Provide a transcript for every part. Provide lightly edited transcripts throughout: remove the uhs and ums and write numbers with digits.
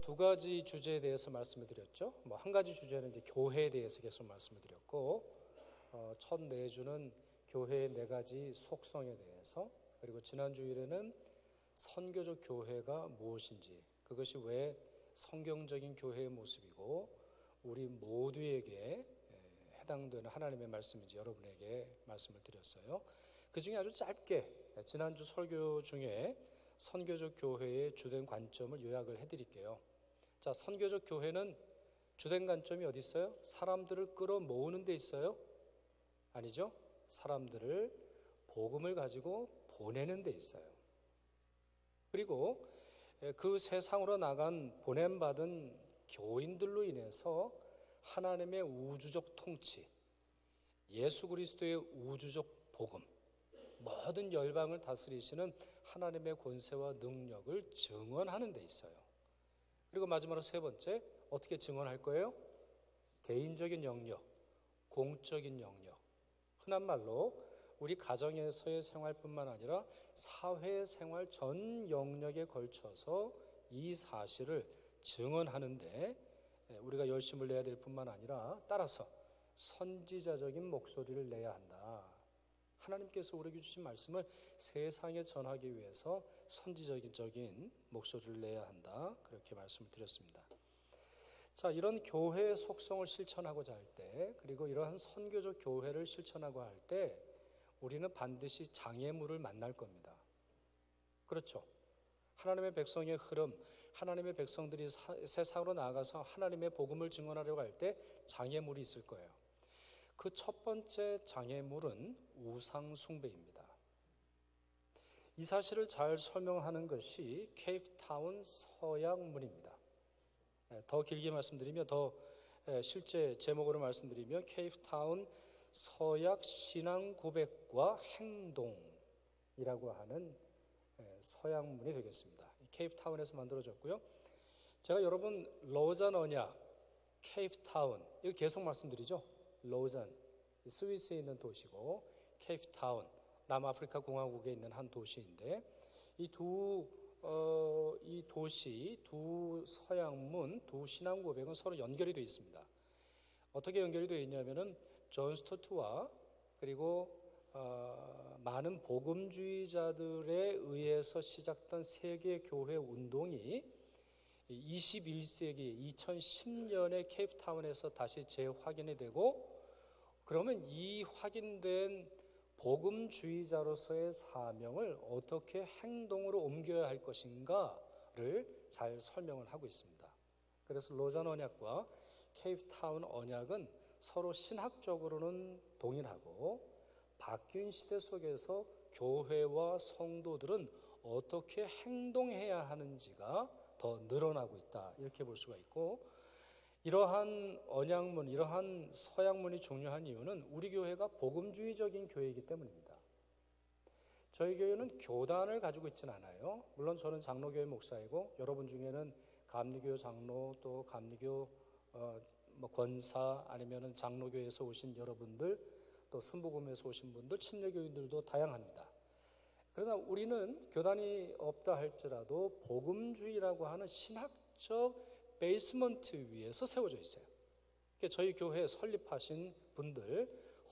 두 가지 주제에 대해서 말씀을 드렸죠. 한 가지 주제는 이제 교회에 대해서 계속 말씀을 드렸고, 첫 네 주는 교회의 네 가지 속성에 대해서, 그리고 지난 주일에는 선교적 교회가 무엇인지, 그것이 왜 성경적인 교회의 모습이고 우리 모두에게 해당되는 하나님의 말씀인지 여러분에게 말씀을 드렸어요. 그 중에 아주 짧게 지난주 설교 중에 선교적 교회의 주된 관점을 요약을 해드릴게요. 자, 선교적 교회는 주된 관점이 어디 있어요? 사람들을 끌어모으는 데 있어요? 아니죠. 사람들을 복음을 가지고 보내는 데 있어요. 그리고 그 세상으로 나간 보냄받은 교인들로 인해서 하나님의 우주적 통치, 예수 그리스도의 우주적 복음, 모든 열방을 다스리시는 하나님의 권세와 능력을 증언하는 데 있어요. 그리고 마지막으로 세 번째, 어떻게 증언할 거예요? 개인적인 영역, 공적인 영역, 흔한 말로 우리 가정에서의 생활뿐만 아니라 사회생활 전 영역에 걸쳐서 이 사실을 증언하는데 우리가 열심을 내야 될 뿐만 아니라 따라서 선지자적인 목소리를 내야 한다. 하나님께서 우리에게 주신 말씀을 세상에 전하기 위해서 선지적인 목소리를 내야 한다. 그렇게 말씀을 드렸습니다. 자, 이런 교회의 속성을 실천하고자 할 때, 그리고 이러한 선교적 교회를 실천하고 할 때 우리는 반드시 장애물을 만날 겁니다. 그렇죠? 하나님의 백성의 흐름, 하나님의 백성들이 세상으로 나아가서 하나님의 복음을 증언하려고 할 때 장애물이 있을 거예요. 그 첫 번째 장애물은 우상 숭배입니다. 이 사실을 잘 설명하는 것이 케이프타운 서약문입니다. 더 길게 말씀드리면, 더 실제 제목으로 말씀드리면 케이프타운 서약 신앙 고백과 행동이라고 하는 서약문이 되겠습니다. 케이프타운에서 만들어졌고요. 제가 여러분 로잔 언약, 케이프타운 이거 계속 말씀드리죠. 로잔 스위스에 있는 도시고 케이프타운 남아프리카 공화국에 있는 한 도시인데 이 도시, 두 서약문, 두 신앙 고백은 서로 연결이 되어 있습니다. 어떻게 연결이 되어 있냐면은 존 스토트와 그리고 많은 복음주의자들에 의해서 시작된 세계 교회 운동이 21세기 2010년에 케이프타운에서 다시 재확인이 되고, 그러면 이 확인된 복음주의자로서의 사명을 어떻게 행동으로 옮겨야 할 것인가를 잘 설명을 하고 있습니다. 그래서 로잔 언약과 케이프타운 언약은 서로 신학적으로는 동일하고 바뀐 시대 속에서 교회와 성도들은 어떻게 행동해야 하는지가 더 늘어나고 있다, 이렇게 볼 수가 있고, 이러한 언약문, 이러한 서약문이 중요한 이유는 우리 교회가 복음주의적인 교회이기 때문입니다. 저희 교회는 교단을 가지고 있지는 않아요. 물론 저는 장로교회 목사이고 여러분 중에는 감리교 장로, 또 감리교 권사, 아니면은 장로교회에서 오신 여러분들, 또 순복음에서 오신 분들, 침례교인들도 다양합니다. 그러나 우리는 교단이 없다 할지라도 복음주의라고 하는 신학적 베이스먼트 위에서 세워져 있어요. 저희 교회 설립하신 분들,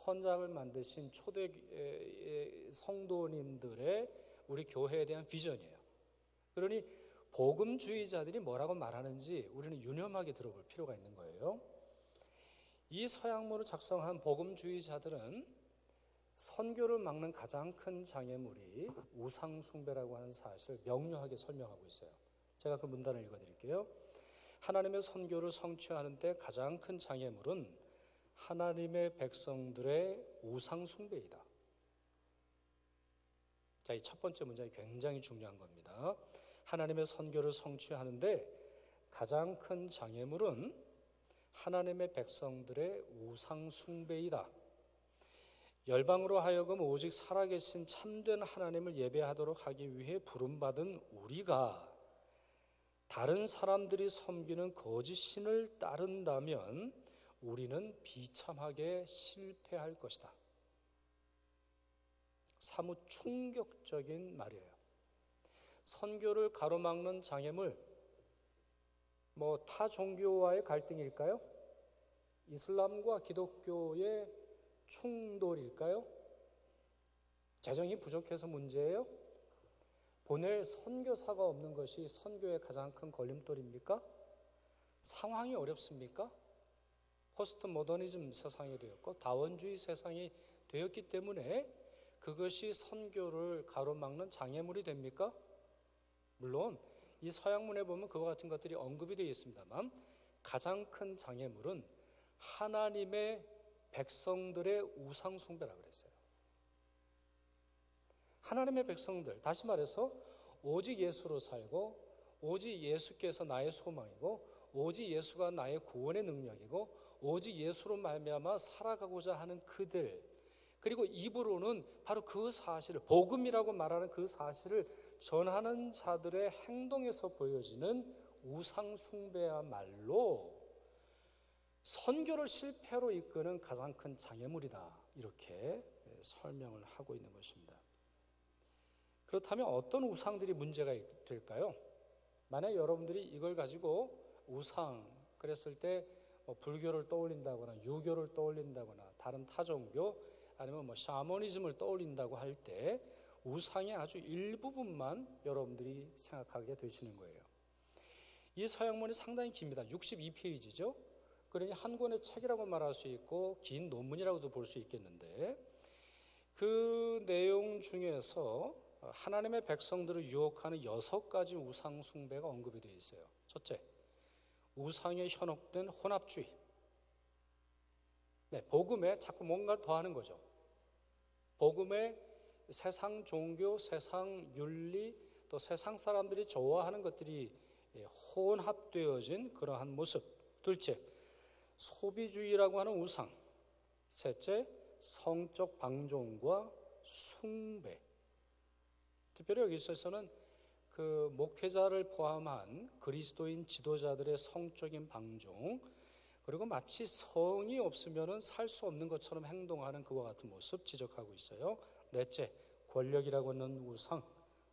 헌장을 만드신 초대 성도님들의 우리 교회에 대한 비전이에요. 그러니 복음주의자들이 뭐라고 말하는지 우리는 유념하게 들어볼 필요가 있는 거예요. 이 서약문을 작성한 복음주의자들은 선교를 막는 가장 큰 장애물이 우상숭배라고 하는 사실을 명료하게 설명하고 있어요. 제가 그 문단을 읽어드릴게요. 하나님의 선교를 성취하는 데 가장 큰 장애물은 하나님의 백성들의 우상숭배이다. 자, 이 첫 번째 문장이 굉장히 중요한 겁니다. 하나님의 선교를 성취하는데 가장 큰 장애물은 하나님의 백성들의 우상숭배이다. 열방으로 하여금 오직 살아계신 참된 하나님을 예배하도록 하기 위해 부름받은 우리가 다른 사람들이 섬기는 거짓 신을 따른다면 우리는 비참하게 실패할 것이다. 사뭇 충격적인 말이에요. 선교를 가로막는 장애물, 뭐 타 종교와의 갈등일까요? 이슬람과 기독교의 충돌일까요? 재정이 부족해서 문제예요? 보낼 선교사가 없는 것이 선교의 가장 큰 걸림돌입니까? 상황이 어렵습니까? 포스트 모더니즘 세상이 되었고 다원주의 세상이 되었기 때문에 그것이 선교를 가로막는 장애물이 됩니까? 물론 이 서양문에 보면 그와 같은 것들이 언급이 되어 있습니다만 가장 큰 장애물은 하나님의 백성들의 우상 숭배라고 그랬어요. 하나님의 백성들, 다시 말해서 오직 예수로 살고 오직 예수께서 나의 소망이고 오직 예수가 나의 구원의 능력이고 오직 예수로 말미암아 살아가고자 하는 그들, 그리고 입으로는 바로 그 사실을, 복음이라고 말하는 그 사실을 전하는 자들의 행동에서 보여지는 우상 숭배야말로 선교를 실패로 이끄는 가장 큰 장애물이다, 이렇게 설명을 하고 있는 것입니다. 그렇다면 어떤 우상들이 문제가 될까요? 만약 여러분들이 이걸 가지고 우상 그랬을 때 불교를 떠올린다거나 유교를 떠올린다거나 다른 타종교 아니면 샤머니즘을 떠올린다고 할 때 우상의 아주 일부분만 여러분들이 생각하게 되시는 거예요. 이 서양문이 상당히 깁니다. 62페이지죠. 그러니 한 권의 책이라고 말할 수 있고 긴 논문이라고도 볼 수 있겠는데 그 내용 중에서 하나님의 백성들을 유혹하는 6가지 우상 숭배가 언급이 되어 있어요. 첫째, 우상에 현혹된 혼합주의. 복음에 자꾸 뭔가를 더하는 거죠. 복음에 세상 종교, 세상 윤리, 또 세상 사람들이 좋아하는 것들이 혼합되어진 그러한 모습. 둘째, 소비주의라고 하는 우상. 셋째, 성적 방종과 숭배. 특별히 여기 있어서는 그 목회자를 포함한 그리스도인 지도자들의 성적인 방종, 그리고 마치 성이 없으면 살 수 없는 것처럼 행동하는 그와 같은 모습 지적하고 있어요. 넷째, 권력이라고 하는 우상.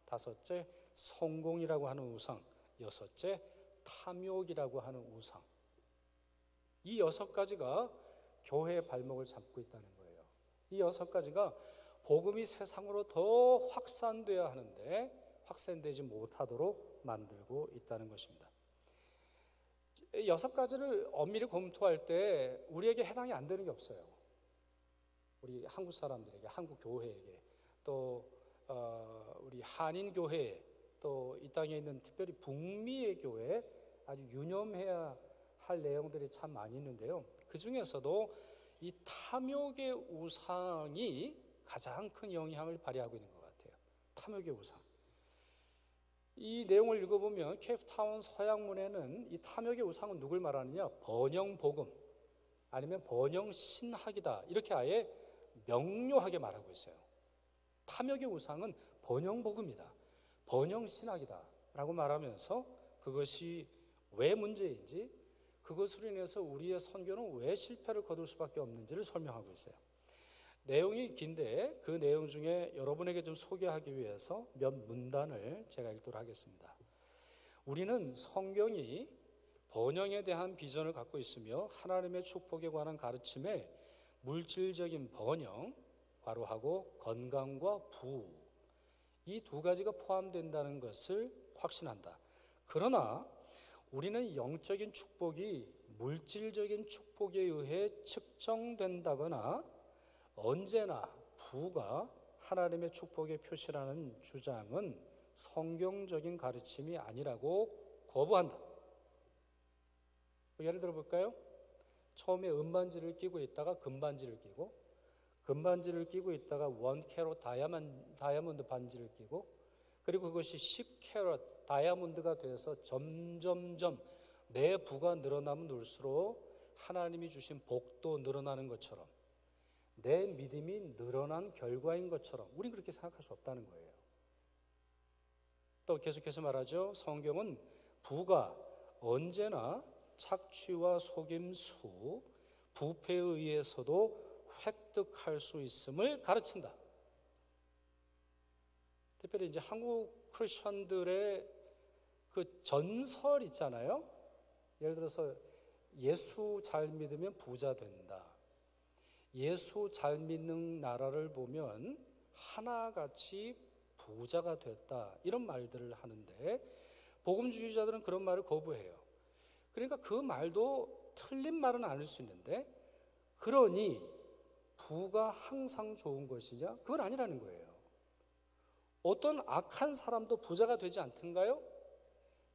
다섯째, 성공이라고 하는 우상. 여섯째, 탐욕이라고 하는 우상. 이 6가지가 교회의 발목을 잡고 있다는 거예요. 이 6가지가 복음이 세상으로 더 확산되어야 하는데 확산되지 못하도록 만들고 있다는 것입니다. 6가지를 엄밀히 검토할 때 우리에게 해당이 안 되는 게 없어요. 우리 한국 사람들에게, 한국 교회에게, 또 우리 한인 교회, 또 이 땅에 있는 특별히 북미의 교회에 아주 유념해야 할 내용들이 참 많이 있는데요. 그 중에서도 이 탐욕의 우상이 가장 큰 영향을 발휘하고 있는 것 같아요. 탐욕의 우상. 이 내용을 읽어보면 케이프타운 서양문에는 이 탐욕의 우상은 누굴 말하느냐? 번영복음 아니면 번영신학이다, 이렇게 아예 명료하게 말하고 있어요. 탐욕의 우상은 번영복음이다, 번영신학이다 라고 말하면서 그것이 왜 문제인지, 그것으로 인해서 우리의 선교는 왜 실패를 거둘 수밖에 없는지를 설명하고 있어요. 내용이 긴데 그 내용 중에 여러분에게 좀 소개하기 위해서 몇 문단을 제가 읽도록 하겠습니다. 우리는 성경이 번영에 대한 비전을 갖고 있으며 하나님의 축복에 관한 가르침에 물질적인 번영, 괄호하고 건강과 부, 이 2가지가 포함된다는 것을 확신한다. 그러나 우리는 영적인 축복이 물질적인 축복에 의해 측정된다거나 언제나 부가 하나님의 축복의 표시라는 주장은 성경적인 가르침이 아니라고 거부한다. 예를 들어 볼까요? 처음에 은반지를 끼고 있다가 금반지를 끼고, 금반지를 끼고 있다가 1캐럿 다이아몬드 반지를 끼고, 그리고 그것이 10캐럿 다이아몬드가 돼서 점점점 내 부가 늘어나면 늘수록 하나님이 주신 복도 늘어나는 것처럼, 내 믿음이 늘어난 결과인 것처럼 우린 그렇게 생각할 수 없다는 거예요. 또 계속해서 말하죠. 성경은 부가 언제나 착취와 속임수, 부패에 의해서도 획득할 수 있음을 가르친다. 특별히 이제 한국 크리스천들의 그 전설 있잖아요. 예를 들어서 예수 잘 믿으면 부자 된다. 예수 잘 믿는 나라를 보면 하나같이 부자가 됐다. 이런 말들을 하는데 복음주의자들은 그런 말을 거부해요. 그러니까 그 말도 틀린 말은 아닐 수 있는데, 그러니 부가 항상 좋은 것이냐? 그건 아니라는 거예요. 어떤 악한 사람도 부자가 되지 않던가요?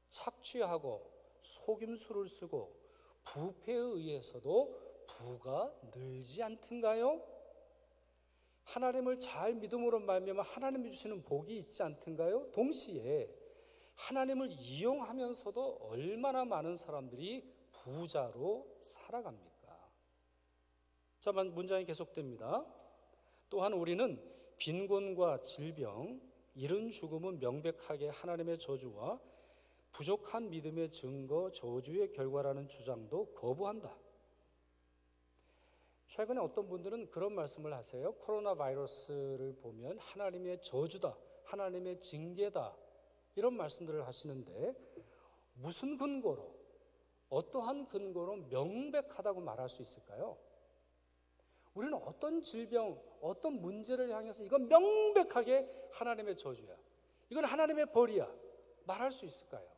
착취하고 속임수를 쓰고 부패에 의해서도 부가 늘지 않던가요? 하나님을 잘 믿음으로 말미암아 하나님이 주시는 복이 있지 않던가요? 동시에 하나님을 이용하면서도 얼마나 많은 사람들이 부자로 살아갑니까? 자, 문장이 계속됩니다. 또한 우리는 빈곤과 질병, 이른 죽음은 명백하게 하나님의 저주와 부족한 믿음의 증거, 저주의 결과라는 주장도 거부한다. 최근에 어떤 분들은 그런 말씀을 하세요. 코로나 바이러스를 보면 하나님의 저주다, 하나님의 징계다, 이런 말씀들을 하시는데, 무슨 근거로, 어떠한 근거로 명백하다고 말할 수 있을까요? 우리는 어떤 질병, 어떤 문제를 향해서 이건 명백하게 하나님의 저주야, 이건 하나님의 벌이야, 말할 수 있을까요?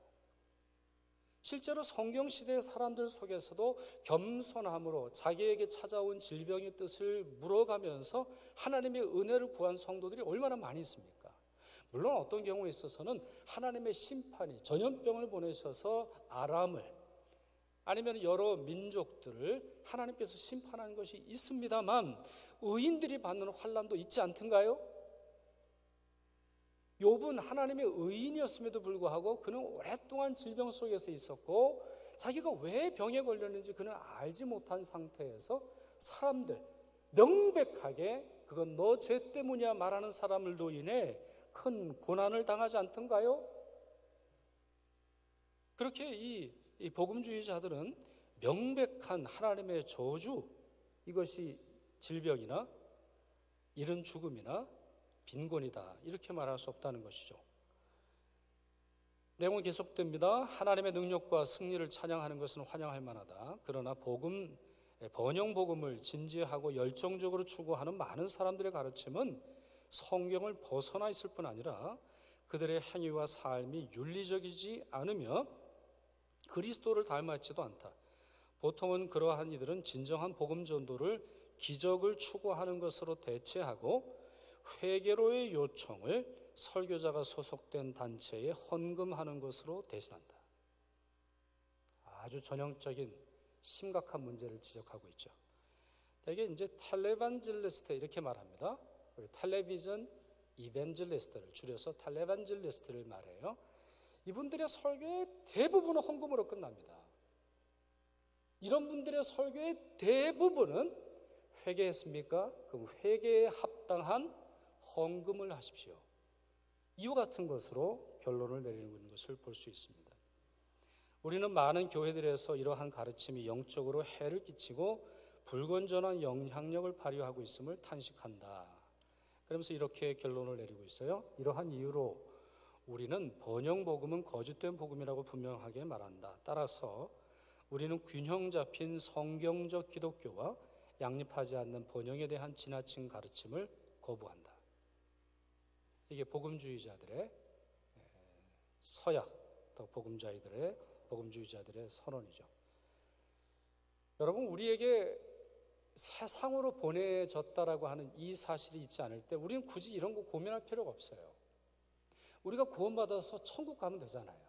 실제로 성경시대의 사람들 속에서도 겸손함으로 자기에게 찾아온 질병의 뜻을 물어가면서 하나님의 은혜를 구한 성도들이 얼마나 많이 있습니까? 물론 어떤 경우에 있어서는 하나님의 심판이 전염병을 보내셔서 아람을, 아니면 여러 민족들을 하나님께서 심판하는 것이 있습니다만, 의인들이 받는 환난도 있지 않던가요? 욥은 하나님의 의인이었음에도 불구하고 그는 오랫동안 질병 속에서 있었고, 자기가 왜 병에 걸렸는지 그는 알지 못한 상태에서 사람들, 명백하게 그건 너 죄 때문이야 말하는 사람들로 인해 큰 고난을 당하지 않던가요? 그렇게 이 복음주의자들은 명백한 하나님의 저주, 이것이 질병이나 이른 죽음이나 빈곤이다, 이렇게 말할 수 없다는 것이죠. 내용은 계속됩니다. 하나님의 능력과 승리를 찬양하는 것은 환영할 만하다. 그러나 번영 복음을 진지하고 열정적으로 추구하는 많은 사람들의 가르침은 성경을 벗어나 있을 뿐 아니라 그들의 행위와 삶이 윤리적이지 않으며 그리스도를 닮았지도 않다. 보통은 그러한 이들은 진정한 복음 전도를 기적을 추구하는 것으로 대체하고 회개로의 요청을 설교자가 소속된 단체에 헌금하는 것으로 대신한다. 아주 전형적인 심각한 문제를 지적하고 있죠. 대개 이제 텔레반젤리스트 이렇게 말합니다. 우리 텔레비전 이벤젤리스트를 줄여서 텔레반젤리스트를 말해요. 이분들의 설교의 대부분은 헌금으로 끝납니다. 이런 분들의 설교의 대부분은 회개했습니까? 그럼 회개에 합당한 헌금을 하십시오. 이와 같은 것으로 결론을 내리는 것을 볼 수 있습니다. 우리는 많은 교회들에서 이러한 가르침이 영적으로 해를 끼치고 불건전한 영향력을 발휘하고 있음을 탄식한다. 그러면서 이렇게 결론을 내리고 있어요. 이러한 이유로 우리는 번영 복음은 거짓된 복음이라고 분명하게 말한다. 따라서 우리는 균형 잡힌 성경적 기독교와 양립하지 않는 번영에 대한 지나친 가르침을 거부한다. 이게 복음주의자들의 서약, 또 복음주의자들의 선언이죠. 여러분, 우리에게 세상으로 보내졌다라고 하는 이 사실이 있지 않을 때 우리는 굳이 이런 거 고민할 필요가 없어요. 우리가 구원받아서 천국 가면 되잖아요.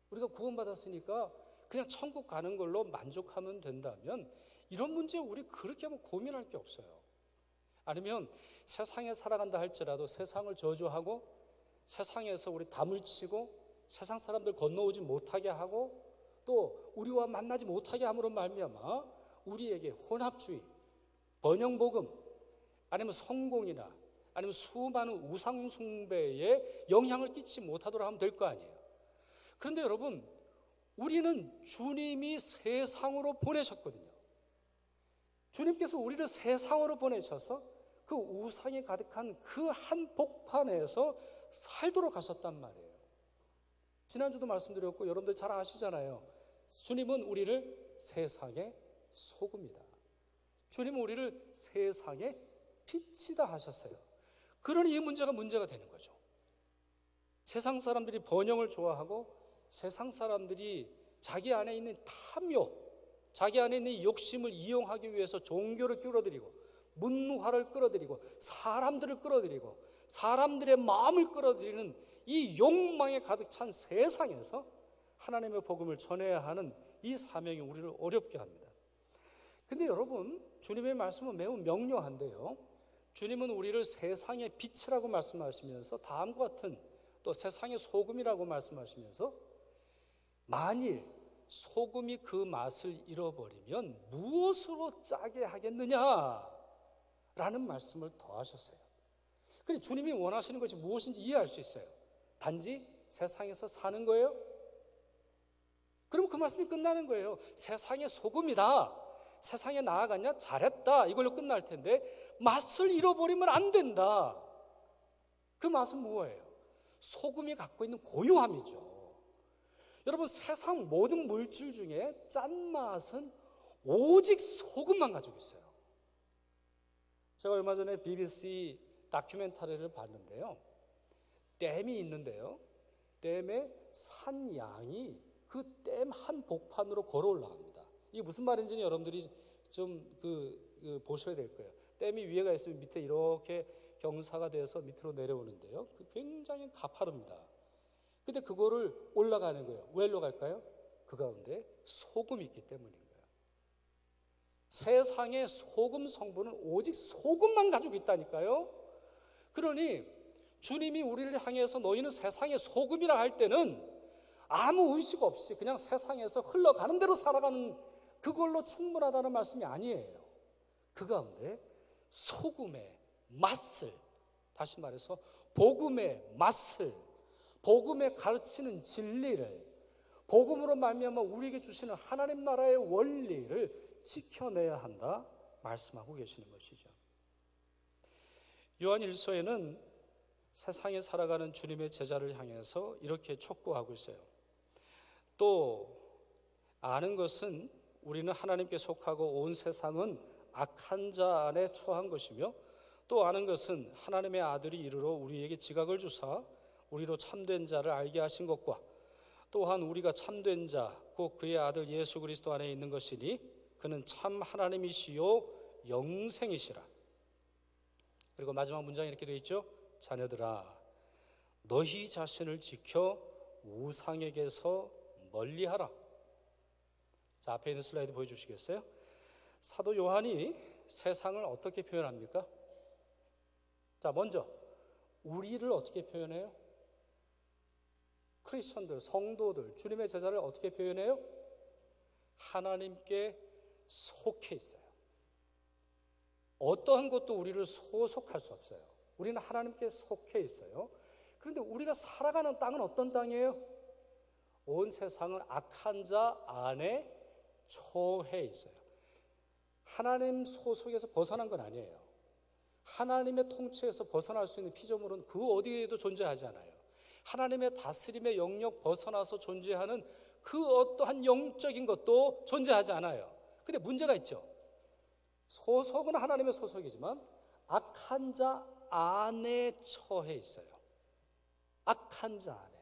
우리가 구원받았으니까 그냥 천국 가는 걸로 만족하면 된다면 이런 문제에 우리 그렇게 고민할 게 없어요. 아니면 세상에 살아간다 할지라도 세상을 저주하고 세상에서 우리 담을 치고 세상 사람들 건너오지 못하게 하고 또 우리와 만나지 못하게 함으로 말미암아 우리에게 혼합주의, 번영복음, 아니면 성공이나 아니면 수많은 우상숭배에 영향을 끼치지 못하도록 하면 될 거 아니에요. 그런데 여러분, 우리는 주님이 세상으로 보내셨거든요. 주님께서 우리를 세상으로 보내셔서 그 우상이 가득한 그 한복판에서 살도록 하셨단 말이에요. 지난주도 말씀드렸고 여러분들 잘 아시잖아요. 주님은 우리를 세상의 소금이다. 주님은 우리를 세상의 빛이다 하셨어요. 그러니 이 문제가 되는 거죠. 세상 사람들이 번영을 좋아하고 세상 사람들이 자기 안에 있는 탐욕, 자기 안에 있는 욕심을 이용하기 위해서 종교를 끌어들이고 문화를 끌어들이고 사람들을 끌어들이고 사람들의 마음을 끌어들이는 이 욕망에 가득 찬 세상에서 하나님의 복음을 전해야 하는 이 사명이 우리를 어렵게 합니다. 근데 여러분, 주님의 말씀은 매우 명료한데요, 주님은 우리를 세상의 빛이라고 말씀하시면서 다음과 같은, 또 세상의 소금이라고 말씀하시면서 만일 소금이 그 맛을 잃어버리면 무엇으로 짜게 하겠느냐라는 말씀을 더하셨어요. 그런데 주님이 원하시는 것이 무엇인지 이해할 수 있어요. 단지 세상에서 사는 거예요? 그럼 그 말씀이 끝나는 거예요. 세상의 소금이다, 세상에 나아갔냐? 잘했다, 이걸로 끝날 텐데 맛을 잃어버리면 안 된다. 그 맛은 뭐예요? 소금이 갖고 있는 고유함이죠. 여러분, 세상 모든 물질 중에 짠맛은 오직 소금만 가지고 있어요. 제가 얼마 전에 BBC 다큐멘터리를 봤는데요, 댐이 있는데요, 댐에 산양이 그 댐 한복판으로 걸어 올라갑니다. 이게 무슨 말인지는 여러분들이 좀 보셔야 될 거예요. 댐이 위에가 있으면 밑에 이렇게 경사가 돼서 밑으로 내려오는데요, 굉장히 가파릅니다. 근데 그거를 올라가는 거예요. 왜 올라갈까요? 그 가운데 소금이 있기 때문인 거예요. 세상의 소금 성분은 오직 소금만 가지고 있다니까요. 그러니 주님이 우리를 향해서 너희는 세상의 소금이라 할 때는 아무 의식 없이 그냥 세상에서 흘러가는 대로 살아가는 그걸로 충분하다는 말씀이 아니에요. 그 가운데 소금의 맛을, 다시 말해서 복음의 맛을, 복음에 가르치는 진리를, 복음으로 말미암아 우리에게 주시는 하나님 나라의 원리를 지켜내야 한다 말씀하고 계시는 것이죠. 요한 1서에는 세상에 살아가는 주님의 제자를 향해서 이렇게 촉구하고 있어요. 또 아는 것은 우리는 하나님께 속하고 온 세상은 악한 자 안에 처한 것이며, 또 아는 것은 하나님의 아들이 이르러 우리에게 지각을 주사 우리로 참된 자를 알게 하신 것과, 또한 우리가 참된 자 곧 그의 아들 예수 그리스도 안에 있는 것이니 그는 참 하나님이시요 영생이시라. 그리고 마지막 문장에 이렇게 되어 있죠. 자녀들아, 너희 자신을 지켜 우상에게서 멀리하라. 자, 앞에 있는 슬라이드 보여주시겠어요? 사도 요한이 세상을 어떻게 표현합니까? 자, 먼저 우리를 어떻게 표현해요? 크리스천들, 성도들, 주님의 제자를 어떻게 표현해요? 하나님께 속해 있어요. 어떠한 것도 우리를 소속할 수 없어요. 우리는 하나님께 속해 있어요. 그런데 우리가 살아가는 땅은 어떤 땅이에요? 온 세상은 악한 자 안에 처해 있어요. 하나님 소속에서 벗어난 건 아니에요. 하나님의 통치에서 벗어날 수 있는 피조물은 그 어디에도 존재하지 않아요. 하나님의 다스림의 영역 벗어나서 존재하는 그 어떠한 영적인 것도 존재하지 않아요. 근데 문제가 있죠. 소속은 하나님의 소속이지만 악한 자 안에 처해 있어요. 악한 자 안에.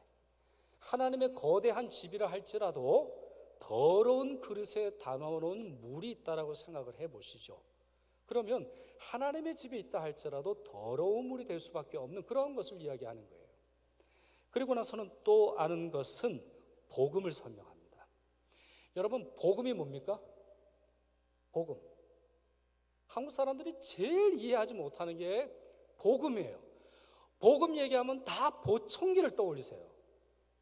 하나님의 거대한 집이라 할지라도 더러운 그릇에 담아놓은 물이 있다라고 생각을 해보시죠. 그러면 하나님의 집에 있다 할지라도 더러운 물이 될 수밖에 없는 그런 것을 이야기하는 거예요. 그리고 나서는 또 아는 것은 복음을 설명합니다. 여러분, 복음이 뭡니까? 복음. 한국 사람들이 제일 이해하지 못하는 게 복음이에요. 복음 얘기하면 다 보청기를 떠올리세요.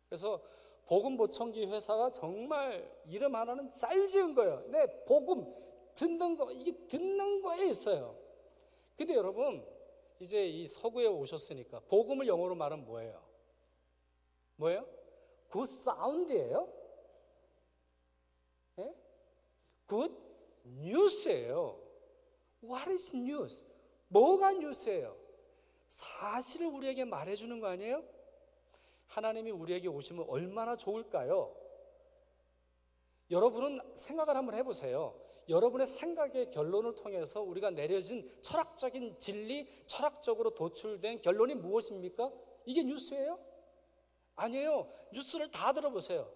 그래서 복음 보청기 회사가 정말 이름 하나는 잘 지은 거예요. 네, 복음 듣는 거, 이게 듣는 거에 있어요. 근데 여러분, 이제 이 서구에 오셨으니까 복음을 영어로 말하면 뭐예요? 뭐예요? 굿 사운드예요? 네? 굿 뉴스예요. What is news? 뭐가 뉴스예요? 사실을 우리에게 말해주는 거 아니에요? 하나님이 우리에게 오시면 얼마나 좋을까요? 여러분은 생각을 한번 해보세요. 여러분의 생각의 결론을 통해서 우리가 내려진 철학적인 진리, 철학적으로 도출된 결론이 무엇입니까? 이게 뉴스예요? 아니에요. 뉴스를 다 들어보세요.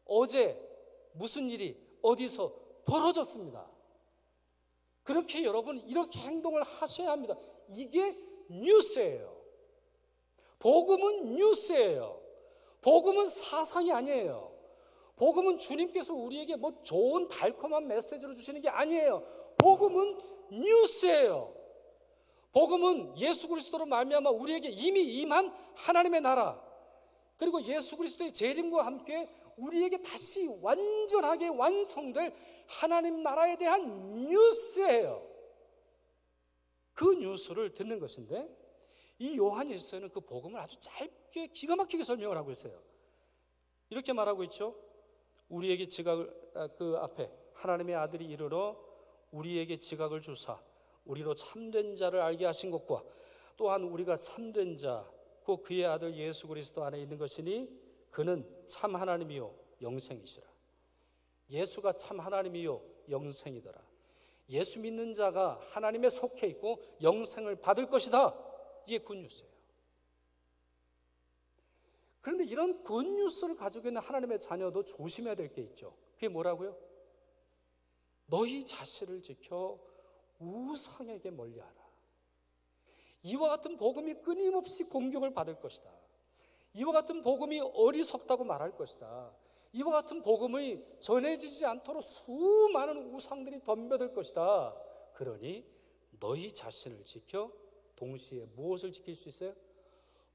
어제 무슨 일이 어디서 벌어졌습니다. 그렇게 여러분 이렇게 행동을 하셔야 합니다. 이게 뉴스예요. 복음은 뉴스예요. 복음은 사상이 아니에요. 복음은 주님께서 우리에게 뭐 좋은 달콤한 메시지를 주시는 게 아니에요. 복음은 뉴스예요. 복음은 예수 그리스도로 말미암아 우리에게 이미 임한 하나님의 나라, 그리고 예수 그리스도의 재림과 함께 우리에게 다시 완전하게 완성될 하나님 나라에 대한 뉴스예요. 그 뉴스를 듣는 것인데, 이 요한일서는 그 복음을 아주 짧게 기가 막히게 설명을 하고 있어요. 이렇게 말하고 있죠. 우리에게 지각을, 그 앞에 하나님의 아들이 이르러 우리에게 지각을 주사 우리로 참된 자를 알게 하신 것과 또한 우리가 참된 자 곧 그의 아들 예수 그리스도 안에 있는 것이니 그는 참 하나님이요 영생이시라. 예수가 참 하나님이요 영생이더라. 예수 믿는 자가 하나님에 속해 있고 영생을 받을 것이다. 이게 굿뉴스예요. 그런데 이런 굿뉴스를 가지고 있는 하나님의 자녀도 조심해야 될 게 있죠. 그게 뭐라고요? 너희 자신을 지켜 우상에게 멀리하라. 이와 같은 복음이 끊임없이 공격을 받을 것이다. 이와 같은 복음이 어리석다고 말할 것이다. 이와 같은 복음이 전해지지 않도록 수많은 우상들이 덤벼들 것이다. 그러니 너희 자신을 지켜 동시에 무엇을 지킬 수 있어요?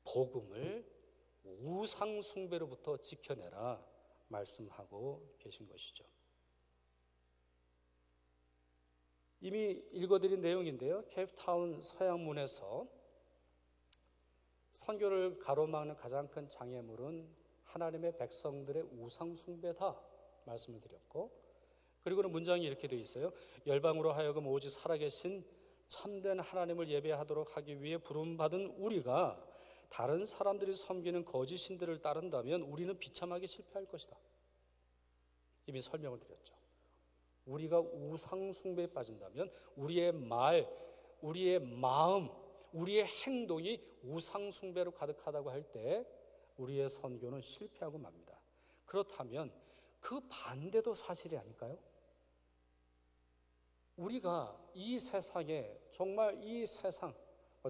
복음을 우상 숭배로부터 지켜내라 말씀하고 계신 것이죠. 이미 읽어드린 내용인데요. 케이프타운 서양문에서 선교를 가로막는 가장 큰 장애물은 하나님의 백성들의 우상 숭배다 말씀을 드렸고, 그리고는 문장이 이렇게 되어 있어요. 열방으로 하여금 오직 살아계신 참된 하나님을 예배하도록 하기 위해 부름받은 우리가 다른 사람들이 섬기는 거짓 신들을 따른다면 우리는 비참하게 실패할 것이다. 이미 설명을 드렸죠. 우리가 우상 숭배에 빠진다면 우리의 말, 우리의 마음, 우리의 행동이 우상 숭배로 가득하다고 할 때 우리의 선교는 실패하고 맙니다. 그렇다면 그 반대도 사실이 아닐까요? 우리가 이 세상에, 정말 이 세상,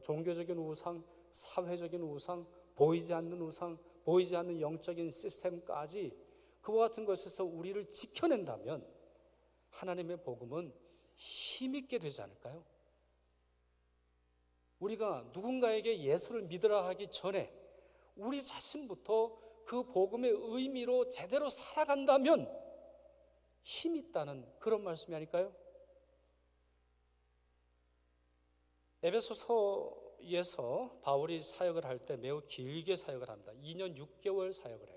종교적인 우상, 사회적인 우상, 보이지 않는 우상, 보이지 않는 영적인 시스템까지 그와 같은 것에서 우리를 지켜낸다면 하나님의 복음은 힘있게 되지 않을까요? 우리가 누군가에게 예수를 믿으라 하기 전에 우리 자신부터 그 복음의 의미로 제대로 살아간다면 힘이 있다는 그런 말씀이 아닐까요? 에베소서에서 바울이 사역을 할 때 매우 길게 사역을 합니다. 2년 6개월 사역을 해요.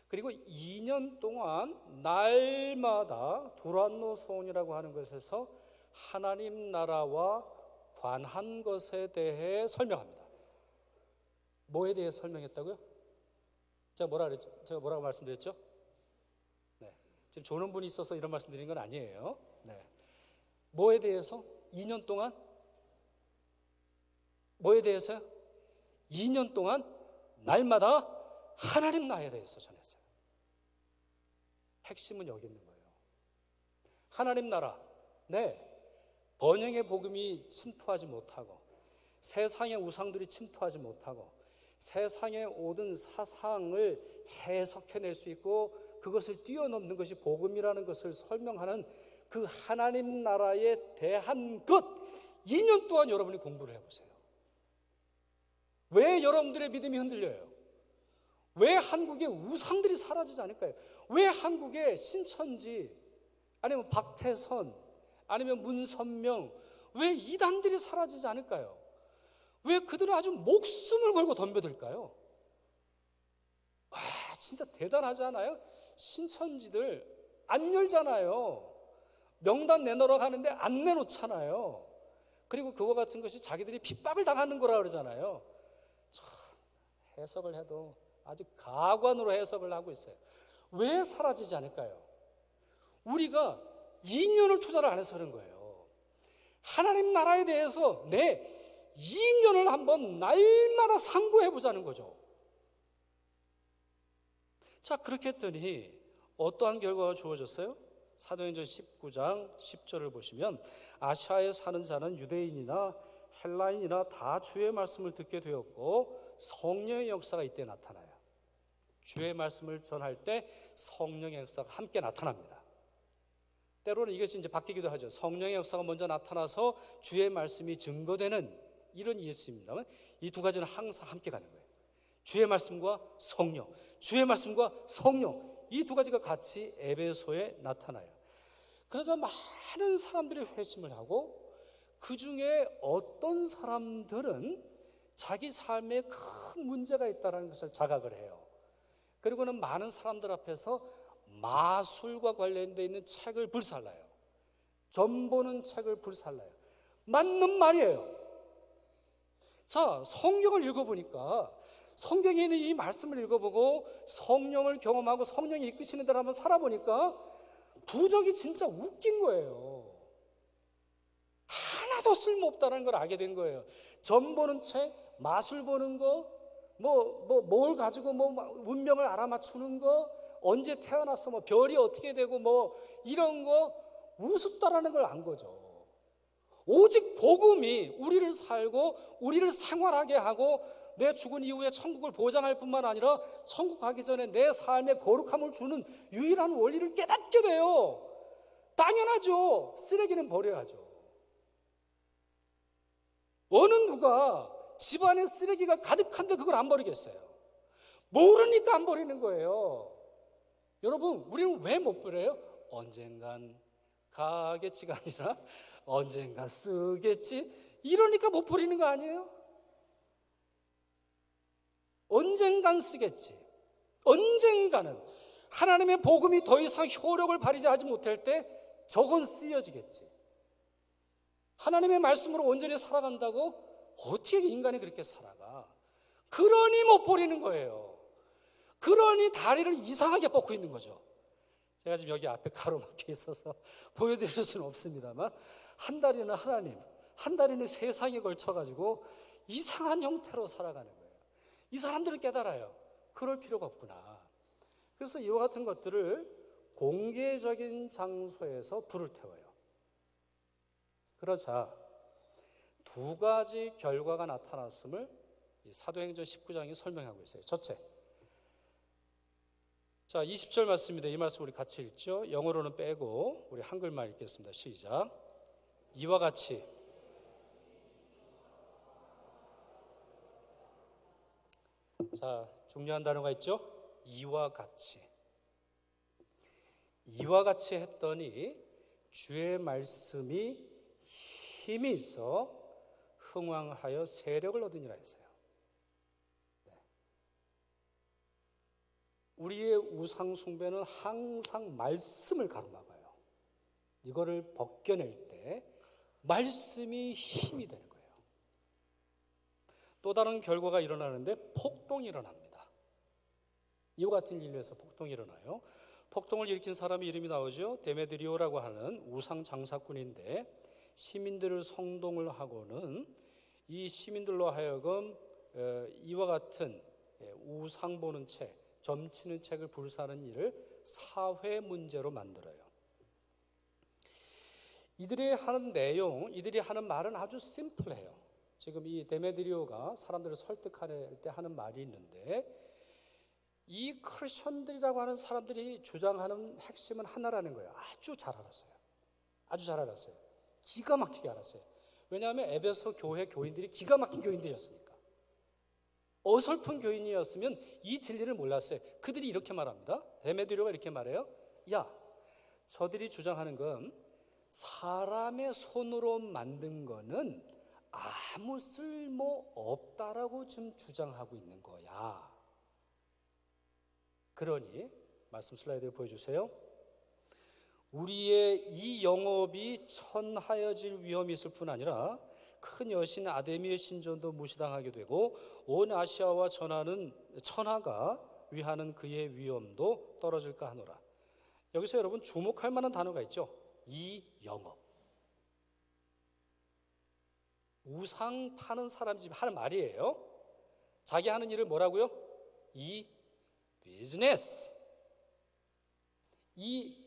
그리고 2년 동안 날마다 두란노 소원이라고 하는 것에서 하나님 나라와 관한 것에 대해 설명합니다. 뭐에 대해 설명했다고요? 제가 뭐라고 말씀드렸죠? 네. 지금 조는 분이 있어서 이런 말씀 드리는 건 아니에요. 네. 뭐에 대해서? 2년 동안? 뭐에 대해서요? 2년 동안 날마다 하나님 나라에 대해서 전했어요. 핵심은 여기 있는 거예요. 하나님 나라, 네, 번영의 복음이 침투하지 못하고 세상의 우상들이 침투하지 못하고 세상의 모든 사상을 해석해낼 수 있고 그것을 뛰어넘는 것이 복음이라는 것을 설명하는 그 하나님 나라에 대한 것, 2년 동안 여러분이 공부를 해보세요. 왜 여러분들의 믿음이 흔들려요? 왜 한국의 우상들이 사라지지 않을까요? 왜 한국의 신천지, 아니면 박태선, 아니면 문선명, 왜 이단들이 사라지지 않을까요? 왜 그들은 아주 목숨을 걸고 덤벼들까요? 와, 진짜 대단하지 않아요? 신천지들 안 열잖아요. 명단 내놓으라고 하는데 안 내놓잖아요. 그리고 그와 같은 것이 자기들이 핍박을 당하는 거라 그러잖아요. 참, 해석을 해도 아주 가관으로 해석을 하고 있어요. 왜 사라지지 않을까요? 우리가 2년을 투자를 안 해서 그런 거예요. 하나님 나라에 대해서 내 2년을 한번 날마다 상고해 보자는 거죠. 자, 그렇게 했더니 어떠한 결과가 주어졌어요? 사도행전 19장 10절을 보시면 아시아에 사는 자는 유대인이나 헬라인이나 다 주의 말씀을 듣게 되었고 성령의 역사가 이때 나타나요. 주의 말씀을 전할 때 성령의 역사가 함께 나타납니다. 때로는 이것이 이제 바뀌기도 하죠. 성령의 역사가 먼저 나타나서 주의 말씀이 증거되는 이런 이해입니다만 이 두 가지는 항상 함께 가는 거예요. 주의 말씀과 성령, 주의 말씀과 성령, 이 두 가지가 같이 에베소에 나타나요. 그래서 많은 사람들이 회심을 하고 그 중에 어떤 사람들은 자기 삶에 큰 문제가 있다는 것을 자각을 해요. 그리고는 많은 사람들 앞에서 마술과 관련되어 있는 책을 불살라요. 점 보는 책을 불살라요. 맞는 말이에요. 자, 성경을 읽어보니까 성경에 있는 이 말씀을 읽어보고 성령을 경험하고 성령이 이끄시는 대로 한번 살아보니까 부적이 진짜 웃긴 거예요. 하나도 쓸모없다는 걸 알게 된 거예요. 점 보는 책, 마술 보는 거, 뭘 가지고 운명을 알아맞추는 거, 언제 태어났어, 별이 어떻게 되고 이런 거 우습다라는 걸 안 거죠. 오직 복음이 우리를 살고 우리를 생활하게 하고 내 죽은 이후에 천국을 보장할 뿐만 아니라 천국 가기 전에 내 삶에 거룩함을 주는 유일한 원리를 깨닫게 돼요. 당연하죠. 쓰레기는 버려야죠. 어느 누가 집안에 쓰레기가 가득한데 그걸 안 버리겠어요? 모르니까 안 버리는 거예요. 여러분, 우리는 왜 못 버려요? 언젠간 가겠지가 아니라 언젠간 쓰겠지, 이러니까 못 버리는 거 아니에요? 언젠간 쓰겠지. 언젠가는 하나님의 복음이 더 이상 효력을 발휘하지 못할 때 저건 쓰여지겠지. 하나님의 말씀으로 온전히 살아간다고 어떻게 인간이 그렇게 살아가? 그러니 못 버리는 거예요. 그러니 다리를 이상하게 뻗고 있는 거죠. 제가 지금 여기 앞에 가로막혀 있어서 보여드릴 수는 없습니다만 한 다리는 하나님, 한 다리는 세상에 걸쳐가지고 이상한 형태로 살아가는 거예요. 이 사람들은 깨달아요. 그럴 필요가 없구나. 그래서 이와 같은 것들을 공개적인 장소에서 불을 태워요. 그러자 두 가지 결과가 나타났음을 사도행전 19장이 설명하고 있어요. 첫째, 자 20절 말씀입니다. 이 말씀 우리 같이 읽죠. 영어로는 빼고 우리 한글만 읽겠습니다. 시작. 이와 같이 자, 중요한 단어가 있죠. 이와 같이. 이와 같이 했더니 주의 말씀이 힘이 있어 흥왕하여 세력을 얻으니라 했어요. 네. 우리의 우상 숭배는 항상 말씀을 가로막아요. 이거를 벗겨낼 때 말씀이 힘이 되는 거예요. 또 다른 결과가 일어나는데 폭동이 일어납니다. 이와 같은 인류에서 폭동이 일어나요. 폭동을 일으킨 사람의 이름이 나오죠. 데메드리오라고 하는 우상 장사꾼인데 시민들을 성동을 하고는 이 시민들로 하여금 이와 같은 우상 보는 책, 점치는 책을 불사하는 일을 사회 문제로 만들어요. 이들이 하는 내용, 이들이 하는 말은 아주 심플해요. 지금 이 데메드리오가 사람들을 설득할 때 하는 말이 있는데 이 크리스천들이라고 하는 사람들이 주장하는 핵심은 하나라는 거예요. 아주 잘 알았어요. 아주 잘 알았어요. 기가 막히게 알았어요. 왜냐하면 에베소 교회 교인들이 기가 막힌 교인들이었으니까. 어설픈 교인이었으면 이 진리를 몰랐어요. 그들이 이렇게 말합니다. 데메드리오가 이렇게 말해요. 야, 저들이 주장하는 건 사람의 손으로 만든 거는 아무 쓸모 없다라고 지금 주장하고 있는 거야. 그러니 말씀 슬라이드를 보여주세요. 우리의 이 영업이 천하여질 위험이 있을 뿐 아니라 큰 여신 아데미의 신전도 무시당하게 되고 온 아시아와 천하가 위하는 그의 위엄도 떨어질까 하노라. 여기서 여러분 주목할 만한 단어가 있죠. 이 영업. 우상 파는 사람 집 하는 말이에요. 자기 하는 일을 뭐라고요? 이 비즈니스. 이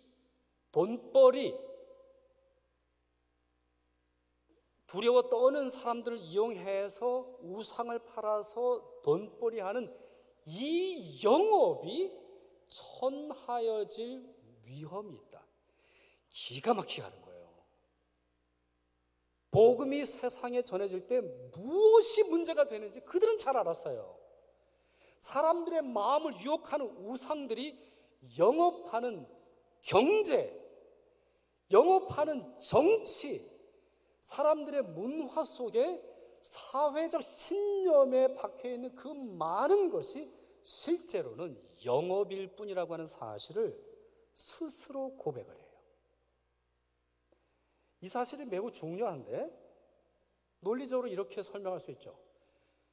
돈벌이, 두려워 떠는 사람들을 이용해서 우상을 팔아서 돈벌이하는 이 영업이 천하여질 위험이 있다. 기가 막히게 하는 거예요. 복음이 세상에 전해질 때 무엇이 문제가 되는지 그들은 잘 알았어요. 사람들의 마음을 유혹하는 우상들이 영업하는 경제, 영업하는 정치, 사람들의 문화 속에 사회적 신념에 박혀있는 그 많은 것이 실제로는 영업일 뿐이라고 하는 사실을 스스로 고백을 해요. 이 사실이 매우 중요한데 논리적으로 이렇게 설명할 수 있죠.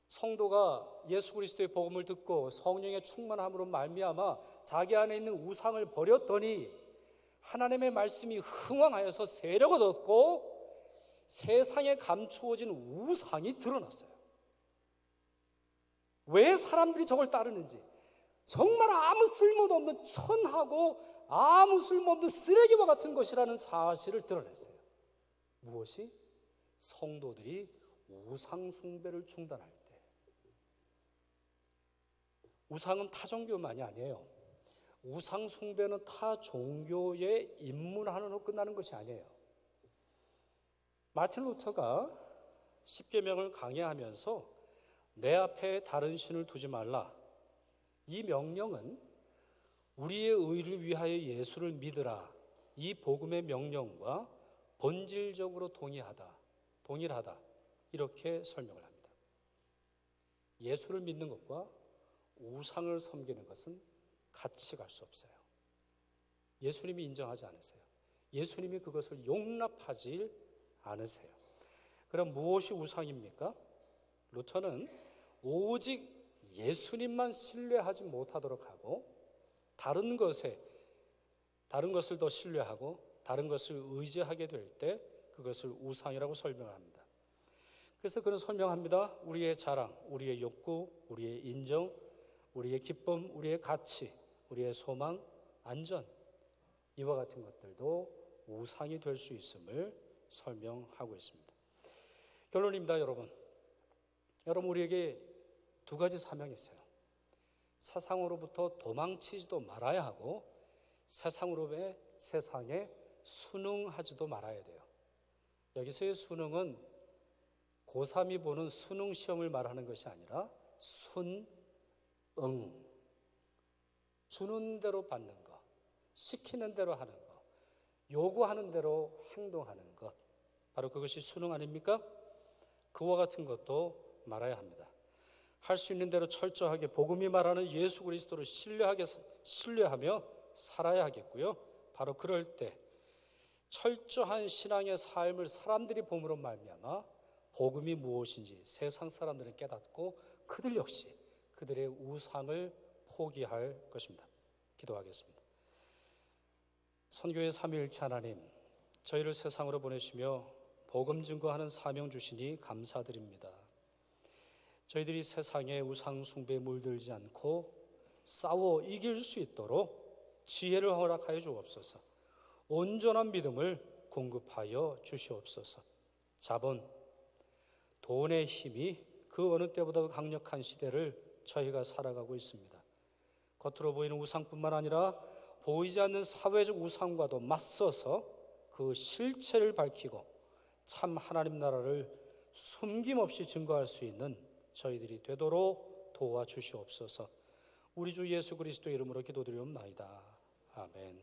성도가 예수 그리스도의 복음을 듣고 성령의 충만함으로 말미암아 자기 안에 있는 우상을 버렸더니 하나님의 말씀이 흥왕하여서 세력을 얻고 세상에 감추어진 우상이 드러났어요. 왜 사람들이 저걸 따르는지, 정말 아무 쓸모도 없는 천하고 아무 쓸모없는 쓰레기와 같은 것이라는 사실을 드러냈어요. 무엇이? 성도들이 우상 숭배를 중단할 때. 우상은 타 종교만이 아니에요. 우상 숭배는 타 종교에 입문하는 후 끝나는 것이 아니에요. 마틴 루터가 십계명을 강해하면서 내 앞에 다른 신을 두지 말라, 이 명령은 우리의 의를 위하여 예수를 믿으라, 이 복음의 명령과 본질적으로 동일하다 이렇게 설명을 합니다. 예수를 믿는 것과 우상을 섬기는 것은 같이 갈 수 없어요. 예수님이 인정하지 않으세요. 예수님이 그것을 용납하지 않으세요. 그럼 무엇이 우상입니까? 루터는 오직 예수님만 신뢰하지 못하도록 하고 다른 것을 더 신뢰하고 다른 것을 의지하게 될 때 그것을 우상이라고 설명합니다. 그래서 그는 설명합니다. 우리의 자랑, 우리의 욕구, 우리의 인정, 우리의 기쁨, 우리의 가치, 우리의 소망, 안전, 이와 같은 것들도 우상이 될 수 있음을 설명하고 있습니다. 결론입니다, 여러분. 우리에게 두 가지 사명이 있어요. 세상으로부터 도망치지도 말아야 하고 세상에 순응하지도 말아야 돼요. 여기서의 순응은 고3이 보는 수능 시험을 말하는 것이 아니라 순응, 주는 대로 받는 것, 시키는 대로 하는 것, 요구하는 대로 행동하는 것, 바로 그것이 순응 아닙니까? 그와 같은 것도 말아야 합니다. 할 수 있는 대로 철저하게 복음이 말하는 예수 그리스도를 신뢰하며 살아야 하겠고요. 바로 그럴 때 철저한 신앙의 삶을 사람들이 봄으로 말미암아 복음이 무엇인지 세상 사람들은 깨닫고 그들 역시 그들의 우상을 포기할 것입니다. 기도하겠습니다. 선교의 삼위일체 하나님, 저희를 세상으로 보내시며 복음 증거하는 사명 주시니 감사드립니다. 저희들이 세상의 우상 숭배에 물들지 않고 싸워 이길 수 있도록 지혜를 허락하여 주옵소서. 온전한 믿음을 공급하여 주시옵소서. 자본, 돈의 힘이 그 어느 때보다도 강력한 시대를 저희가 살아가고 있습니다. 겉으로 보이는 우상뿐만 아니라 보이지 않는 사회적 우상과도 맞서서 그 실체를 밝히고 참 하나님 나라를 숨김없이 증거할 수 있는 저희들이 되도록 도와주시옵소서. 우리 주 예수 그리스도 이름으로 기도드리옵나이다. 아멘.